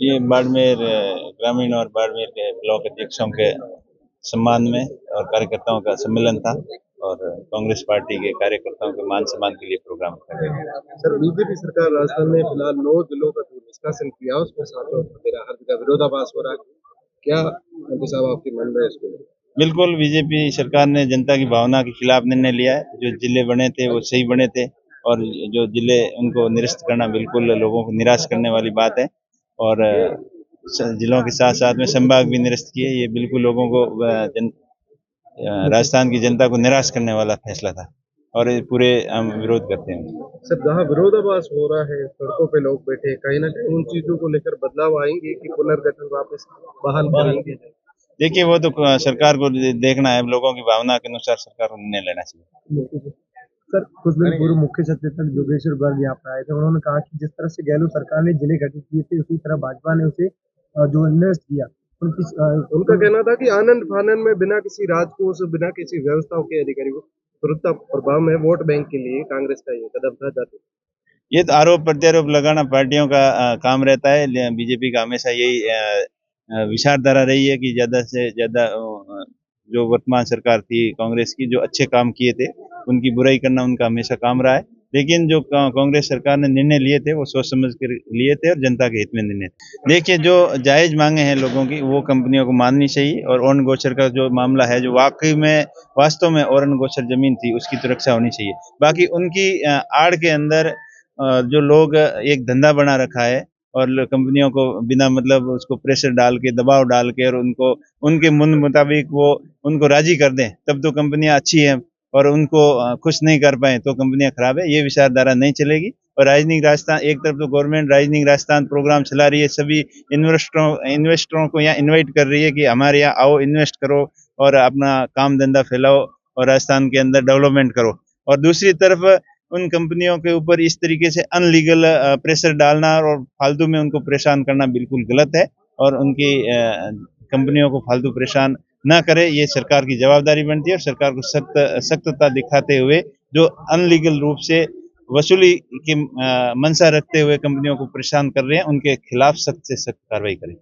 ये बाड़मेर ग्रामीण और बाड़मेर के ब्लॉक अध्यक्षों के सम्मान में और कार्यकर्ताओं का सम्मेलन था और कांग्रेस पार्टी के कार्यकर्ताओं के मान सम्मान के लिए प्रोग्राम रखा गया। सर, बीजेपी सरकार राजस्थान में फिलहाल 9 जिलों का जो निष्कासन किया, उसमें सातों मेरा हर जगह विरोधाभास हो रहा है। क्या एमपी साहब आपकी मान रहे हैं इसको? बिल्कुल बीजेपी सरकार ने जनता की भावना के खिलाफ निर्णय लिया है। जो जिले बने थे वो सही बने थे और जो जिले उनको निरस्त करना बिल्कुल लोगों को निराश करने वाली बात है और जिलों के साथ साथ में संभाग भी निरस्त किए। ये बिल्कुल लोगों को राजस्थान की जनता को निराश करने वाला फैसला था और पूरे हम विरोध करते हैं। सर, जहाँ विरोधाभास हो रहा है, सड़कों पे लोग बैठे, कहीं ना कहीं उन चीजों को लेकर बदलाव आएंगे कि पुनर्गठन वापस बहाल करेंगे? देखिए वो तो सरकार को देखना है, लोगों की भावना के अनुसार सरकार को निर्णय लेना चाहिए। सर, कुछ दिन पूर्व मुख्य सचेतक जोगेश्वर गर्ग यहाँ पर आए थे। उन्होंने कहा कि जिस तरह से गहलोत सरकार ने जिले गठित किए थे, उसी तरह भाजपा ने उसे जो इन्वेस्ट किया उनका कहना था कि आनंद फानन में बिना किसी राजकोष, बिना किसी व्यवस्थाओं के अधिकारी को तुरंत प्रभाव में वोट बैंक के लिए कांग्रेस का ये कदम था जाते। ये तो आरोप प्रत्यारोप लगाना पार्टियों का काम रहता है। बीजेपी का हमेशा यही विचारधारा रही है कि ज्यादा से ज्यादा जो वर्तमान सरकार थी कांग्रेस की, जो अच्छे काम किए थे उनकी बुराई करना उनका हमेशा काम रहा है। लेकिन जो कांग्रेस सरकार ने निर्णय लिए थे वो सोच समझ कर लिए थे और जनता के हित में निर्णय थे। देखिए जो जायज मांगे हैं लोगों की वो कंपनियों को माननी चाहिए और ओन गोचर का जो मामला है, जो वाकई में वास्तव में ओन गोचर जमीन थी उसकी तो रक्षा होनी चाहिए। बाकी उनकी आड़ के अंदर जो लोग एक धंधा बना रखा है और कंपनियों को बिना मतलब उसको प्रेशर डाल के, दबाव डाल के और उनको उनके मन मुताबिक वो उनको राजी कर दें तब तो कंपनियां अच्छी हैं और उनको खुश नहीं कर पाए तो कंपनियां खराब है। ये विचारधारा नहीं चलेगी। और राजनीतिक राजस्थान, एक तरफ तो गवर्नमेंट राजनीतिक राजस्थान प्रोग्राम चला रही है, सभी इन्वेस्टरों को यहाँ इन्वाइट कर रही है कि हमारे यहाँ आओ, इन्वेस्ट करो और अपना काम धंधा फैलाओ और राजस्थान के अंदर डेवलपमेंट करो। और दूसरी तरफ उन कंपनियों के ऊपर इस तरीके से अनलीगल प्रेशर डालना और फालतू में उनको परेशान करना बिल्कुल गलत है और उनकी कंपनियों को फालतू परेशान न करे, ये सरकार की जवाबदारी बनती है। और सरकार को सख्तता दिखाते हुए जो अनलीगल रूप से वसूली की मंशा रखते हुए कंपनियों को परेशान कर रहे हैं उनके खिलाफ सख्त से सख्त कार्रवाई करें।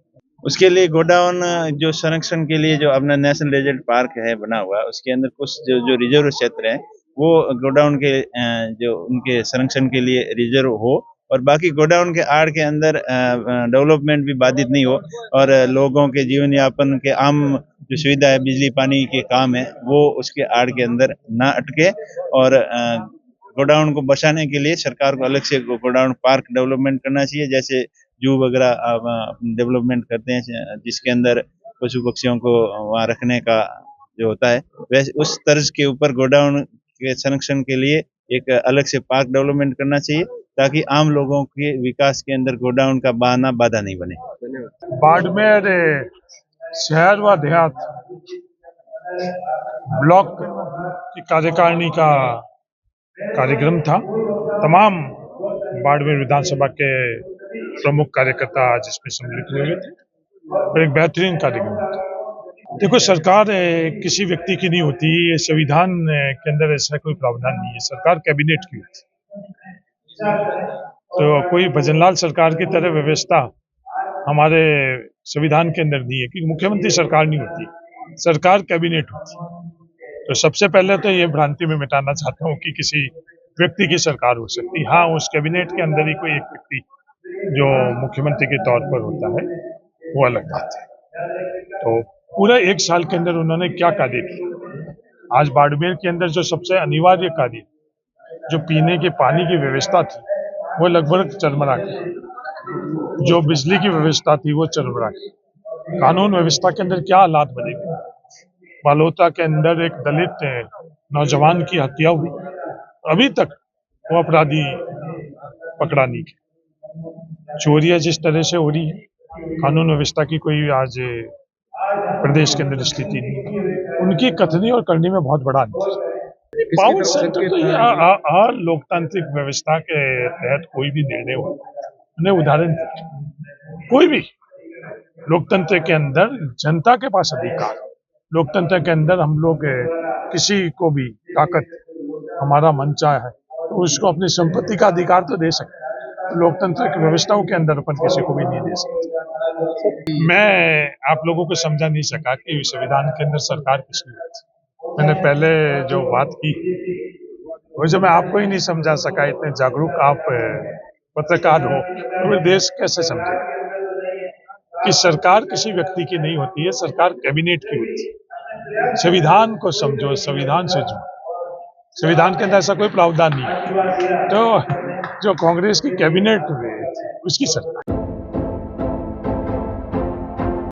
उसके लिए गोडाउन जो संरक्षण के लिए जो अपना नेशनल डेजर्ट पार्क है बना हुआ, उसके अंदर कुछ जो रिजर्व क्षेत्र है वो गोडाउन के जो उनके संरक्षण के लिए रिजर्व हो और बाकी गोडाउन के आड़ के अंदर डेवलपमेंट भी बाधित नहीं हो और लोगों के जीवन यापन के आम जो सुविधा है, बिजली पानी के काम है, वो उसके आड़ के अंदर ना अटके। और गोडाउन को बचाने के लिए सरकार को अलग से गोडाउन पार्क डेवलपमेंट करना चाहिए, जैसे जू वगैरह डेवलपमेंट करते हैं जिसके अंदर पशु पक्षियों को वहाँ रखने का जो होता है, वैसे उस तर्ज के ऊपर गोडाउन के संरक्षण के लिए एक अलग से पार्क डेवलपमेंट करना चाहिए ताकि आम लोगों के विकास के अंदर गोडाउन का बहाना बाधा नहीं बने। बाड़मेर शहर व देहात ब्लॉक की कार्यकारिणी का कार्यक्रम था। तमाम बाड़मेर विधानसभा के प्रमुख कार्यकर्ता आज इसमें सम्मिलित हुए थे और एक बेहतरीन कार्यक्रम था। देखो, सरकार किसी व्यक्ति की नहीं होती, ये संविधान के अंदर ऐसा कोई प्रावधान नहीं है। सरकार कैबिनेट की होती है, तो कोई भजनलाल सरकार की तरह व्यवस्था हमारे संविधान के अंदर नहीं है कि मुख्यमंत्री सरकार नहीं होती, सरकार कैबिनेट होती है। तो सबसे पहले तो ये भ्रांति में मिटाना चाहता हूँ कि किसी व्यक्ति की सरकार हो सकती है। हाँ, उस कैबिनेट के अंदर ही कोई एक व्यक्ति जो मुख्यमंत्री के तौर पर होता है वो अलग बात है। तो पूरा एक साल के अंदर उन्होंने क्या कार्य किया। आज बाड़मेर के अंदर जो सबसे अनिवार्य कार्य, जो पीने के पानी की व्यवस्था थी वो लगभग चरमरा गई, जो बिजली की व्यवस्था थी वो चरमरा गई, कानून व्यवस्था के अंदर क्या हालात बनेंगे। बालोता के अंदर एक दलित नौजवान की हत्या हुई, अभी तक वो अपराधी पकड़ा नहीं गया। चोरियां जिस तरह से हो रही है, कानून व्यवस्था की कोई आज प्रदेश के अंदर स्थिति नहीं। उनकी कथनी और करनी में बहुत बड़ा अंतर है। पावर सेक्टर तो ये लोकतांत्रिक व्यवस्था के तहत कोई भी निर्णय हो, उन्हें उदाहरण कोई भी लोकतंत्र के अंदर जनता के पास अधिकार, लोकतंत्र के अंदर हम लोग किसी को भी ताकत हमारा मन चाहे तो उसको अपनी संपत्ति का अधिकार तो दे सकते हैं। लोकतांत्रिक व्यवस्थाओं के अंदर अपन किसी को भी नहीं दे सकते। मैं आप लोगों को समझा नहीं सका कि संविधान के अंदर सरकार किसकी होती। मैंने पहले जो बात की वो जो मैं आपको ही नहीं समझा सका, इतने जागरूक आप पत्रकार हो, तो फिर देश कैसे समझेगा कि सरकार किसी व्यक्ति की नहीं होती है, सरकार कैबिनेट की होती है। संविधान को समझो, संविधान से जुड़ो। संविधान के अंदर ऐसा कोई प्रावधान नहीं है। तो जो कांग्रेस की कैबिनेट में उसकी सरकार